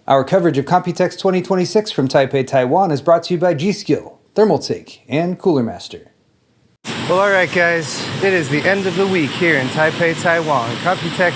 Our coverage of Computex 2026 from Taipei, Taiwan is brought to you by G-Skill, Thermaltake, and Cooler Master. Well, alright guys, it is the end of the week here in Taipei, Taiwan. Computex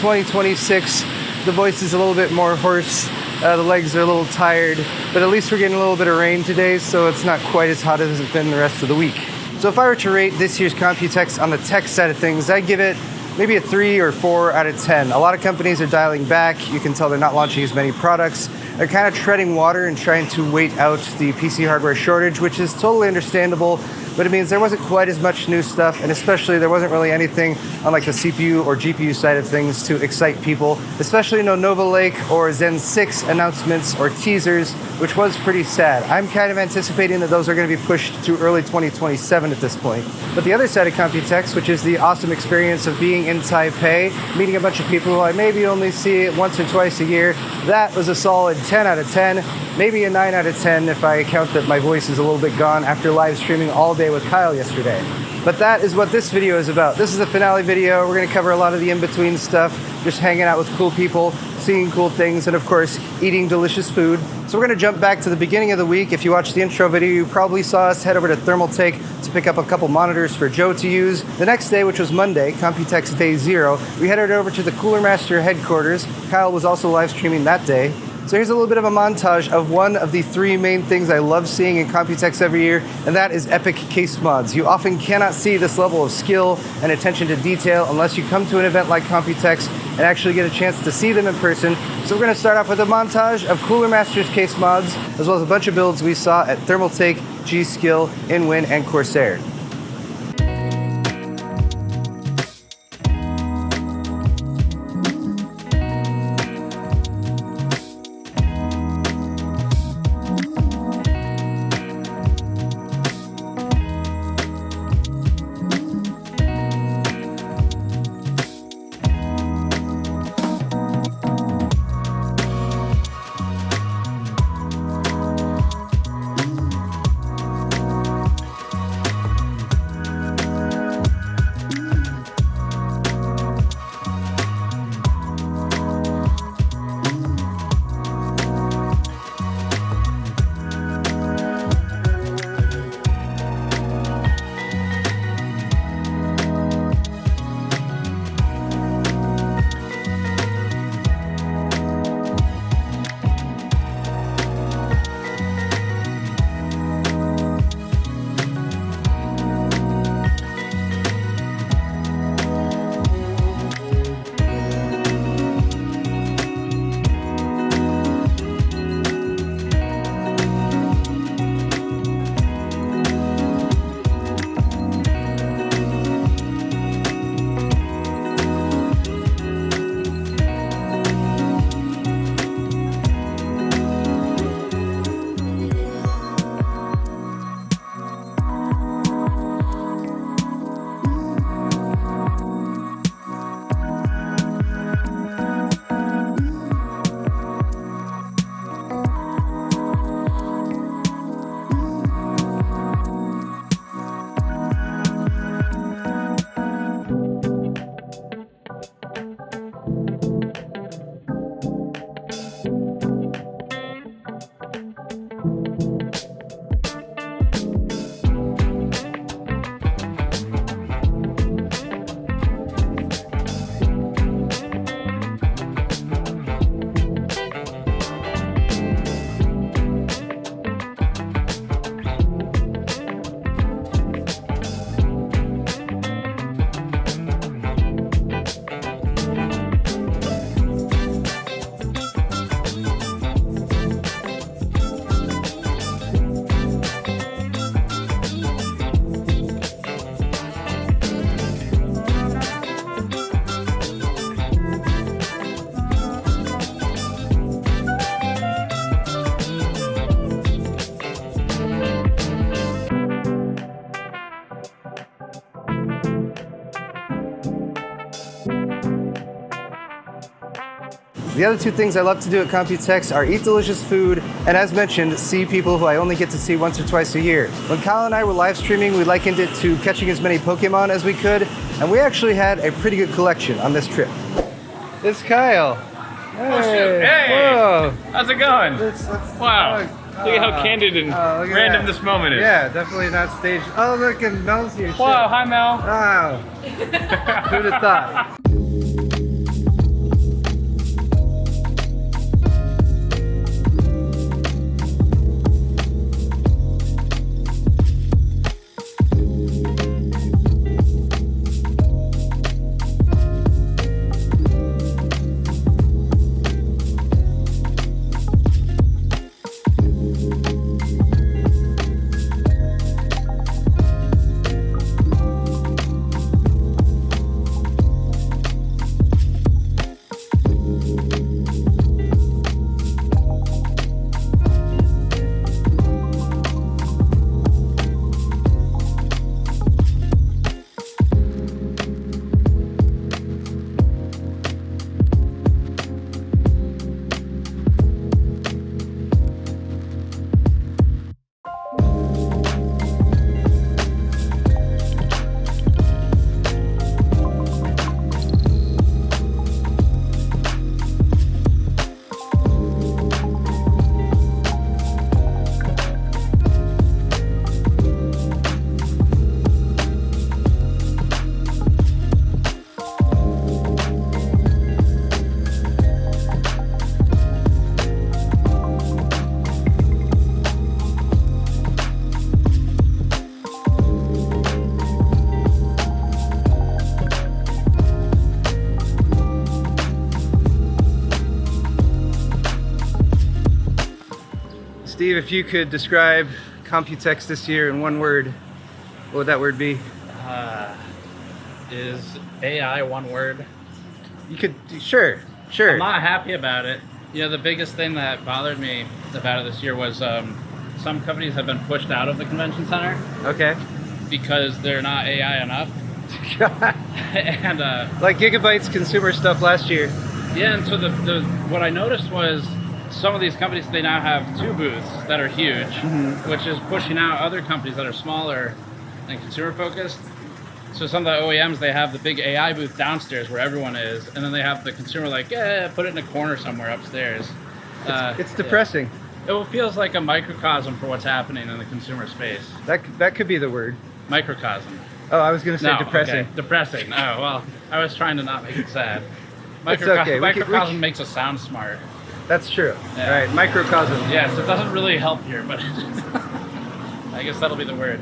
2026, the voice is a little bit more hoarse, the legs are a little tired, but at least we're getting a little bit of rain today, so it's not quite as hot as it's been the rest of the week. So if I were to rate this year's Computex on the tech side of things, I'd give it maybe a 3 or 4 out of 10. A lot of companies are dialing back. You can tell they're not launching as many products. They're kind of treading water and trying to wait out the PC hardware shortage, which is totally understandable, but it means there wasn't quite as much new stuff, and especially there wasn't really anything on like the CPU or GPU side of things to excite people, especially no Nova Lake or Zen 6 announcements or teasers, which was pretty sad. I'm kind of anticipating that those are going to be pushed to early 2027 at this point. But the other side of Computex, which is the awesome experience of being in Taipei, meeting a bunch of people who I maybe only see once or twice a year, that was a solid 10 out of 10, maybe a 9 out of 10 if I count that my voice is a little bit gone after live streaming all day with Kyle yesterday. But that is what this video is about. This is the finale video. We're going to cover a lot of the in-between stuff, just hanging out with cool people, seeing cool things, and of course, eating delicious food. So we're going to jump back to the beginning of the week. If you watched the intro video, you probably saw us head over to Thermaltake to pick up a couple monitors for Joe to use. The next day, which was Monday, Computex Day 0, we headed over to the Cooler Master headquarters. Kyle was also live streaming that day. So here's a little bit of a montage of one of the 3 main things I love seeing in Computex every year, and that is epic case mods. You often cannot see this level of skill and attention to detail unless you come to an event like Computex and actually get a chance to see them in person. So we're going to start off with a montage of Cooler Master's case mods, as well as a bunch of builds we saw at Thermaltake, G-Skill, InWin, and Corsair. The other 2 things I love to do at Computex are eat delicious food, and as mentioned, see people who I only get to see once or twice a year. When Kyle and I were live streaming, we likened it to catching as many Pokemon as we could, and we actually had a pretty good collection on this trip. It's Kyle. Hey! Hey! Whoa! How's it going? Let's Wow. Look at how candid and look at random that. this moment is. Yeah, definitely not staged. Oh, look, and Mel's here. Wow, hi Mel. Wow. Who'd have thought? Steve, if you could describe Computex this year in one word, what would that word be? Is AI one word? You could, sure. I'm not happy about it. You know, the biggest thing that bothered me about it this year was some companies have been pushed out of the convention center Okay. because they're not AI enough. And Like Gigabyte's consumer stuff last year. yeah, and so the what I noticed was some of these companies, they now have 2 booths that are huge, which is pushing out other companies that are smaller and consumer focused. So some of the OEMs, they have the big AI booth downstairs where everyone is, and then they have the consumer like, yeah, put it in a corner somewhere upstairs. It's depressing. Yeah. It feels like a microcosm for what's happening in the consumer space. That could be the word. Microcosm. Oh, I was going to say No, depressing. okay. Depressing. Oh, well, I was trying to not make it sad. It's okay. Microcosm makes us sound smart. That's true. Yeah. All right, microcosm. Yes, it doesn't really help here, but I guess that'll be the word.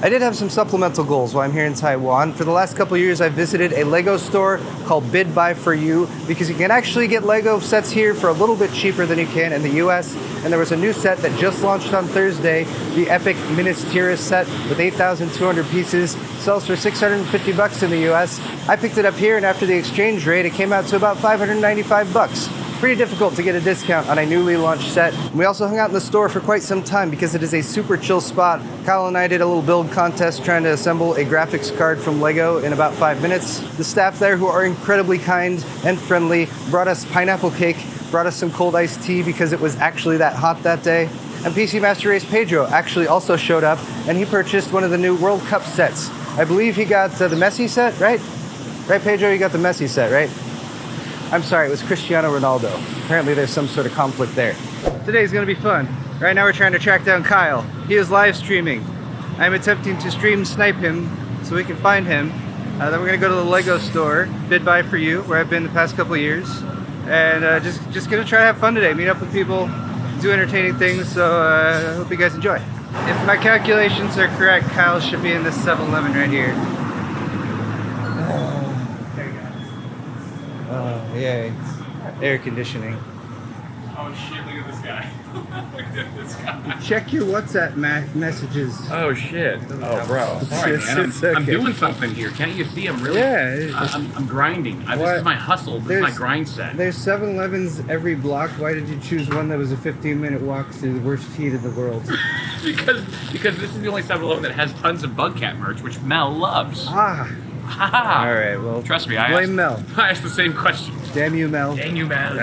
I did have some supplemental goals while I'm here in Taiwan. For the last couple of years, I've visited a Lego store called Bid Buy For You because you can actually get Lego sets here for a little bit cheaper than you can in the US. And there was a new set that just launched on Thursday, the Epic Ministerius set with 8,200 pieces, sells for $650 in the US. I picked it up here, and after the exchange rate, it came out to about $595. Pretty difficult to get a discount on a newly launched set. We also hung out in the store for quite some time because it is a super chill spot. Kyle and I did a little build contest trying to assemble a graphics card from Lego in about 5 minutes. The staff there, who are incredibly kind and friendly, brought us pineapple cake, brought us some cold iced tea because it was actually that hot that day. And PC Master Race Pedro actually also showed up, and he purchased one of the new World Cup sets. I believe he got the Messi set, right? Right, Pedro, you got the Messi set, right? I'm sorry, it was Cristiano Ronaldo. Apparently there's some sort of conflict there. Today's gonna be fun. Right now we're trying to track down Kyle. He is live streaming. I'm attempting to stream snipe him so we can find him. Then we're gonna go to the Lego store, Bid Buy For You, where I've been the past couple of years. And just gonna try to have fun today, meet up with people, do entertaining things, so I hope you guys enjoy. If my calculations are correct, Kyle should be in this 7-Eleven right here. There you go. Oh, yay. Air conditioning. Oh shit, look at this guy. Look at this guy. Check your WhatsApp messages. Oh shit. Oh bro. Sorry, man. It's I'm okay. doing something here. Can't you see? I'm really. Yeah. I'm grinding. This What? is my hustle. This is my grind set. There's 7-Elevens every block. Why did you choose one that was a 15-minute walk through the worst heat in the world? because this is the only 7-Eleven that has tons of Bug Cat merch, which Mel loves. Ah. Ha All right, well. Trust me, Blame Mel. I asked the same question. Damn you, Mel. Dang you, Mel.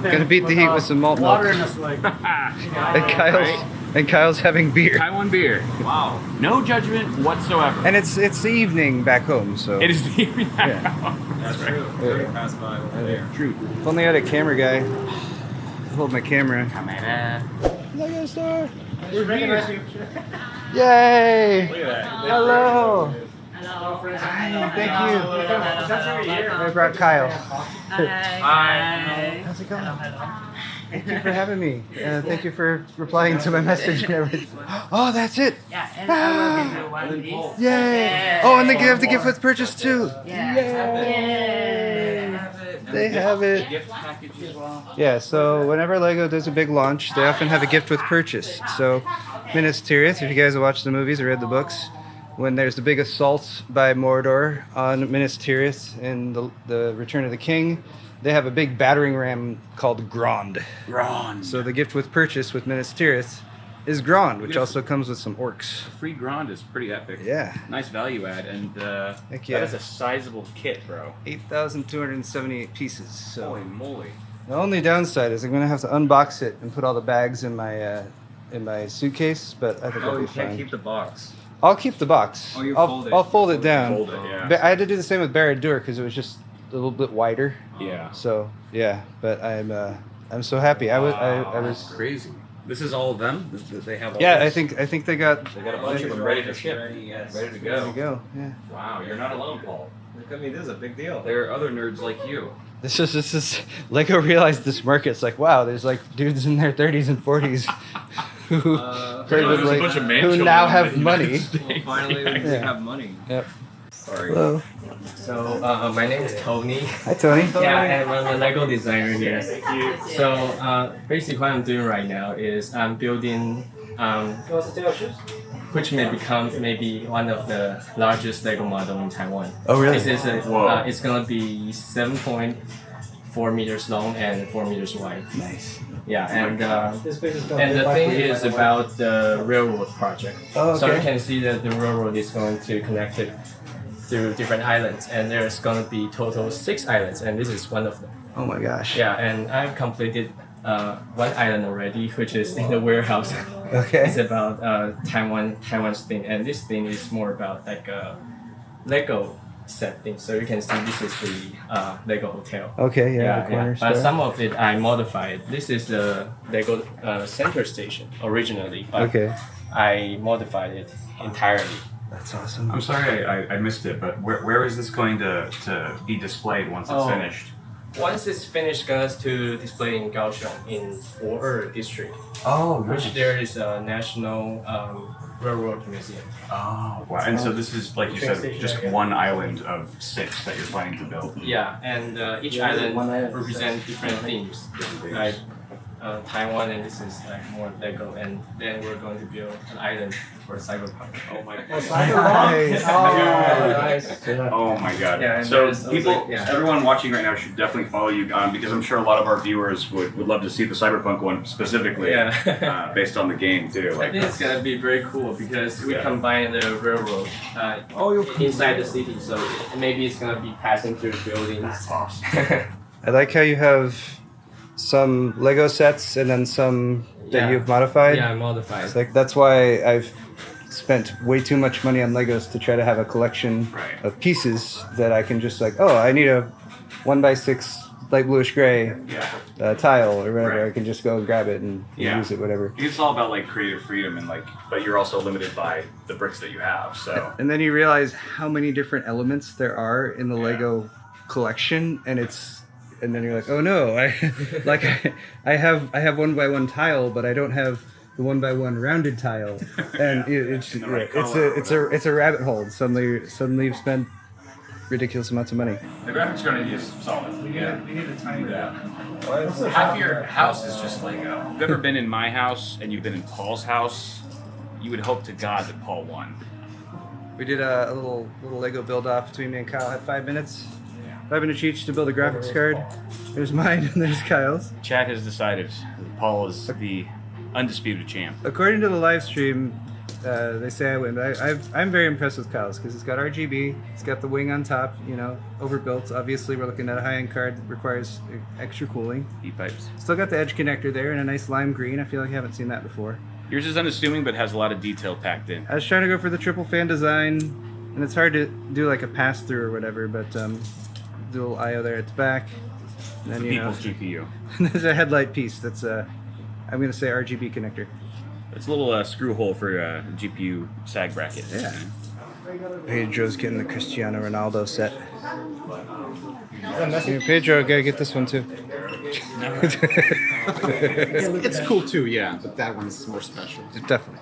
Gonna beat the heat with some malt milk. Water in this leg. And And Kyle's having beer. Taiwan beer. Wow. No judgment whatsoever. And it's the evening back home, so. It is the evening. Yeah. That's right. Yeah. Pass by over there. True. If only I had a camera guy. Hold my camera. Camera. Lego store. We're here. Yay! Look at that. Hello. Hello. Hi, thank you. I brought Kyle. Hi. How's it going? Thank you for having me. Thank you for replying to my message and everything. Oh, that's it. Yeah, and I will give you one of these. Yay! Oh, and they have the gift with purchase too. Yeah. Yay! They have it. Gift package as well. Yeah, so whenever Lego does a big launch, they often have a gift with purchase. So, Minas Tirith, if you guys have watched the movies or read the books, when there's the big assault by Mordor on Minas Tirith in the Return of the King, they have a big battering ram called Grond. Grond. So the gift with purchase with Minas Tirith is Grond, which also comes with some orcs. Free Grond is pretty epic. Yeah. Nice value add, and Heck yeah. that is a sizable kit, bro. 8,278 pieces. So Holy moly. the only downside is I'm gonna have to unbox it and put all the bags in my suitcase, but I think I'll be fine. the box. I'll keep the box. Oh, you I'll, fold it. I'll fold it down. Fold it, yeah. But I had to do the same with Barad-dûr because it was just a little bit wider. Yeah. So yeah, but I'm so happy. I was crazy. This is all of them? They have all yeah. this? I think they got They got a bunch of them ready to ship. Ready to there go. you go. Yeah. Wow, you're not alone, Paul. Look at me, this is a big deal. There are other nerds like you. This is Lego realized this market's like, wow, there's like dudes in their 30s and 40s who there's a bunch of man who children now in have the money. United States. Well, finally, we Yeah. have money. Yep. Sorry. Hello. So my name is Tony. Hi, Tony. Yeah, and I'm a Lego designer here. So basically what I'm doing right now is I'm building which may become maybe one of the largest Lego model in Taiwan. Oh, really? This is Whoa. it's gonna be 7.4 meters long and 4 meters wide. Nice. Yeah, and the thing is about the railroad project. Oh, So you okay. can see that the railroad is going to connect it through different islands, and there's going to be total 6 islands, and this is one of them. Oh my gosh. Yeah, and I've completed one island already, which is in the warehouse. It's Okay. about Taiwan's thing, and this thing is more about like a Lego set thing. So you can see this is the Lego hotel. Okay. Yeah. The corner But store. some of it I modified. This is the Lego center station originally, but Okay. I modified it entirely. That's awesome. I'm sorry I missed it, but where is this going to be displayed once it's Oh. finished? Once it's finished, going to display in Kaohsiung in Bo'er district, Oh, which there is a national railroad museum. Oh, wow. And so this is, like you said, just one island of 6 that you're planning to build. Yeah, and each island represents different themes, like Taiwan, and this is like more Lego, and then we're going to build an island for Cyberpunk. Oh my god. Nice. Oh my god. Yeah, and so there's people, also- yeah. everyone watching right now should definitely follow you because I'm sure a lot of our viewers would love to see the Cyberpunk one specifically Yeah. based on the game too. I think it's gonna be very cool because we Yeah. combine the railroad inside the city, so maybe it's gonna be passing through buildings. That's awesome. I like how you have some Lego sets and then some that Yeah. you've modified. Yeah, modified. It's like that's why I've spent way too much money on Legos to try to have a collection Right. of pieces that I can just like, oh, I need a 1x6 light bluish gray Yeah. tile or whatever. Right. I can just go and grab it and Yeah. use it, whatever. It's all about like creative freedom and like, but you're also limited by the bricks that you have. So And then you realize how many different elements there are in the Lego collection, and then you're like, oh no, I have 1x1 tile, but I don't have the 1x1 rounded tile, and it's the right it's a rabbit hole. Suddenly you've spent ridiculous amounts of money. the graphics going to be solid. Yeah, we need to time it out. Half your house is just Lego. If you've ever been in my house and you've been in Paul's house, you would hope to God that Paul won. We did a little Lego build off between me and Kyle. Had 5 minutes. 5 minutes each to build a graphics card. There's mine and there's Kyle's. Chad has decided that Paul is the undisputed champ. According to the live stream, they say I win. But I'm very impressed with Kyle's because it's got RGB, it's got the wing on top, overbuilt. Obviously, we're looking at a high-end card that requires extra cooling. Heat pipes. Still got the edge connector there and a nice lime green. I feel like I haven't seen that before. Yours is unassuming, but has a lot of detail packed in. I was trying to go for the triple fan design, and it's hard to do like a pass through or whatever, but dual I/O there at the back. And then, you know, People's GPU. there's a headlight piece that's I'm gonna say RGB connector. It's a little screw hole for GPU sag bracket. Yeah. Pedro's getting the Cristiano Ronaldo set. Here, Pedro, gotta get this one too. It's cool too, yeah, but that one's more special. Definitely.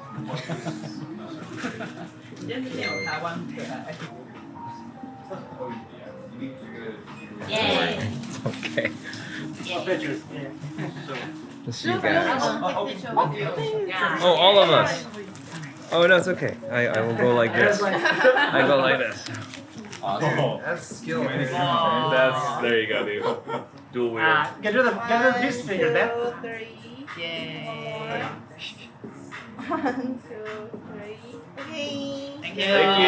Yay. Okay. Let's see you guys. Oh, all of us. Oh no, it's okay. I will go like this. I go like this. Awesome. That's skill. There you go, dude. Dual wheel. Get rid of this finger there. 2, 3. Yay. 1, 2, 3. Okay. Thank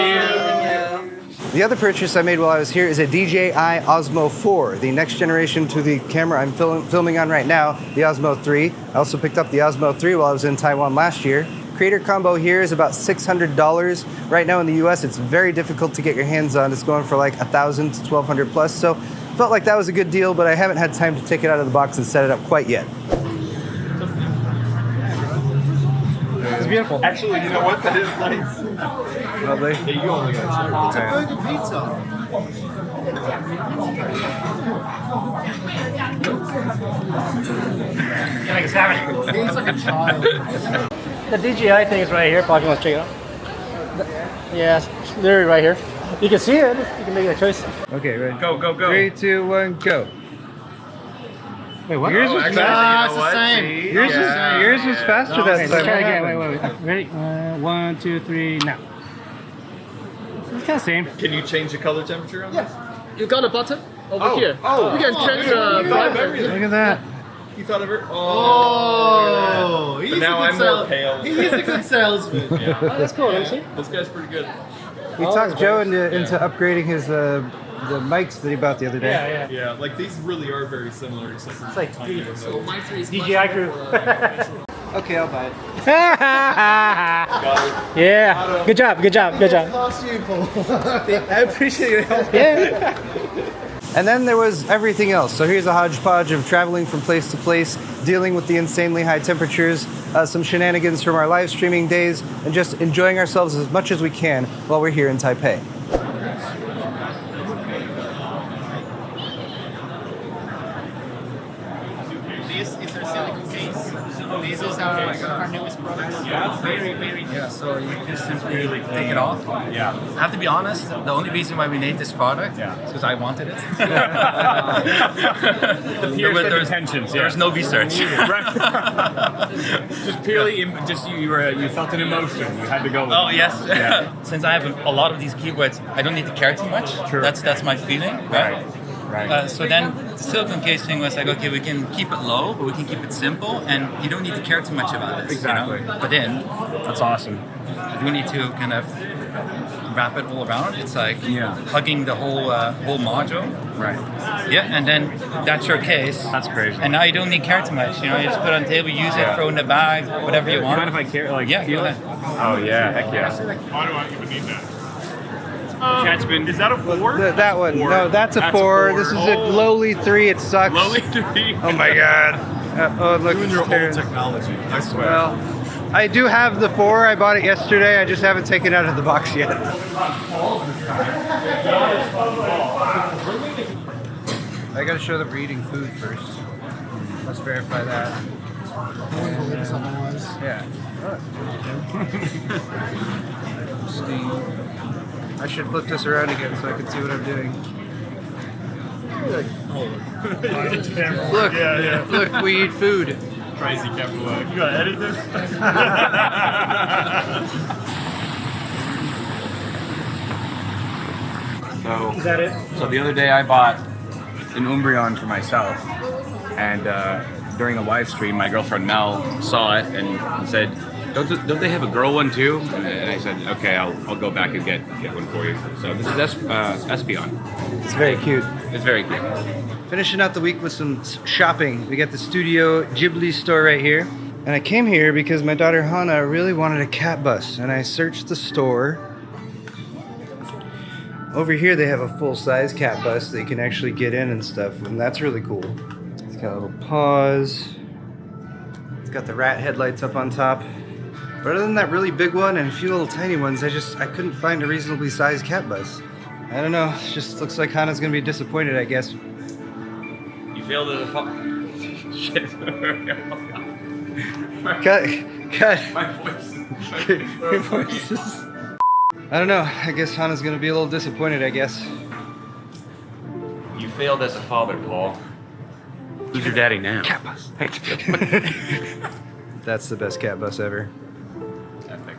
you. The other purchase I made while I was here is a DJI Osmo 4, the next generation to the camera I'm filming on right now, the Osmo 3. I also picked up the Osmo 3 while I was in Taiwan last year. Creator combo here is about $600. Right now in the US, it's very difficult to get your hands on. It's going for like $1,000 to $1,200 plus. So felt like that was a good deal, but I haven't had time to take it out of the box and set it up quite yet. It's beautiful. Actually, you know what? That is nice. Lovely. Yeah, you only got It's a burger pizza. Can I get salad? It's like a child. The DJI thing is right here. Probably want to check it out. Yes, it's literally right here. You can see it. You can make a choice. Okay, ready? Go, go, go. 3, 2, 1, go. Wait, what? Yours was It's fast. the same. Yours was faster that Let's time. try it again. Wait. Ready? 1, 2, 3, now. It's kind of same. Can you change the color temperature on this? You got a button over here. Oh, you can change the brightness. Look at that. You thought of it? Oh, But now I'm more pale. He is a good salesman. Yeah. Oh, that's cool. Let me see. This guy's pretty good. We talked Joe into upgrading his the mics that he bought the other day. Yeah. Yeah, like these really are very similar. It's like tiny. So my three is DJI crew. Okay, I'll buy it. Yeah. Good job. Lost you, Paul. I appreciate your help. Yeah. And then there was everything else. So here's a hodgepodge of traveling from place to place, dealing with the insanely high temperatures, some shenanigans from our live streaming days, and just enjoying ourselves as much as we can while we're here in Taipei. This is our silicone case. This is our newest product. Yeah, so you just simply take it off. Yeah. I have to be honest, the only reason why we made this product is because I wanted it. There's no research. Just purely, you felt an emotion. You had to go with Oh it. yes. Yeah. Since I have a lot of these keyboards, I don't need to care too much. Sure. That's my feeling. Right. So then the silicone casing was like, okay, we can keep it low, but we can keep it simple, and you don't need to care too much about this. Exactly. You know? But then, That's awesome. you do need to kind of wrap it all around. It's like hugging the whole module. Right. Yeah, and then that's your case. That's crazy. And now you don't need care too much. You know, you just put it on the table, use it, throw it in the bag, whatever you want. Mind if I care? Like, Yeah, feel go it? ahead. Oh yeah, heck yeah. Why do I even need that? Is that a 4? That one. Four. No, that's a That's a 4. four. This is a lowly 3. It sucks. Lowly 3. Oh my god. Oh, look. Doing your it's there. old technology. I swear. Well, I do have the 4. I bought it yesterday. I just haven't taken it out of the box yet. I gotta show them we're eating food first. Let's verify that. Yeah. Steam. I should flip this around again so I can see what I'm doing. Look, look, we eat food. Crazy camera work. You gotta edit this? Is that it? So the other day I bought an Umbreon for myself, and during a live stream, my girlfriend Mel saw it and said, "Don't they have a girl one too?" And I said, "Okay, I'll go back and get one for you." So this is Espion. It's very cute. It's very cute. Finishing out the week with some shopping. We got the Studio Ghibli store right here. And I came here because my daughter Hannah really wanted a cat bus, and I searched the store. Over here they have a full-size cat bus that you can actually get in and stuff, and that's really cool. It's got little paws. It's got the rat headlights up on top. But other than that really big one and a few little tiny ones, I couldn't find a reasonably sized cat bus. I don't know, it just looks like Hannah's gonna be disappointed, I guess. You failed as a Shit. Cut. My voice. Your voice is... I don't know, I guess Hannah's gonna be a little disappointed, I guess. You failed as a father, Paul. Who's your daddy now? Cat bus. That's the best cat bus ever. Epic.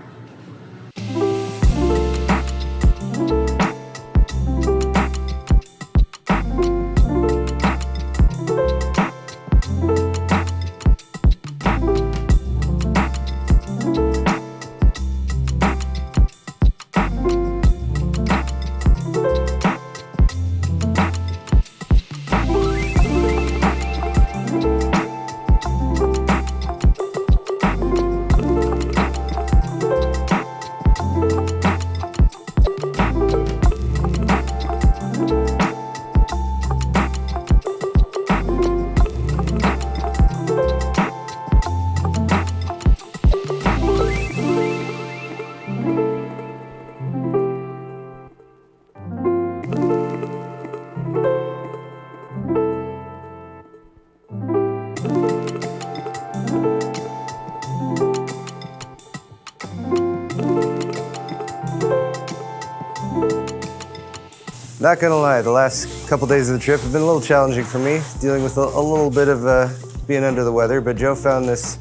Not gonna lie, the last couple days of the trip have been a little challenging for me, dealing with a little bit of being under the weather, but Joe found this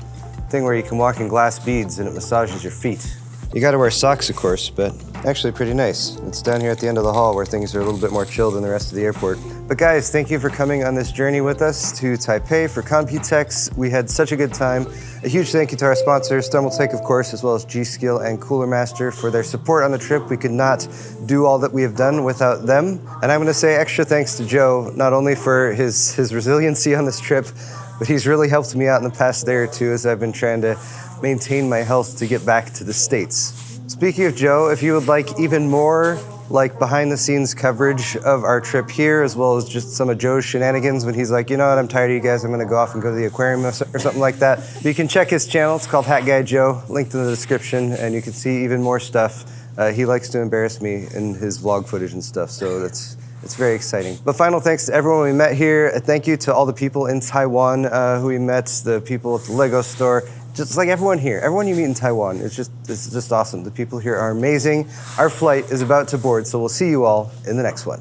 thing where you can walk in glass beads and it massages your feet. You gotta wear socks, of course, but actually pretty nice. It's down here at the end of the hall where things are a little bit more chill than the rest of the airport. But guys, thank you for coming on this journey with us to Taipei for Computex. We had such a good time. A huge thank you to our sponsors, Thermaltake, of course, as well as G-Skill and Cooler Master for their support on the trip. We could not do all that we have done without them. And I'm gonna say extra thanks to Joe, not only for his resiliency on this trip, but he's really helped me out in the past day or two as I've been trying to maintain my health to get back to the States. Speaking of Joe, if you would like even more like behind the scenes coverage of our trip here, as well as just some of Joe's shenanigans when he's like, you know what, I'm tired of you guys, I'm gonna go off and go to the aquarium or something like that. But you can check his channel, it's called Hat Guy Joe, linked in the description, and you can see even more stuff. He likes to embarrass me in his vlog footage and stuff, so it's very exciting. But final thanks to everyone we met here. Thank you to all the people in Taiwan who we met, the people at the Lego store, just like everyone here. Everyone you meet in Taiwan, it's just awesome. The people here are amazing. Our flight is about to board, so we'll see you all in the next one.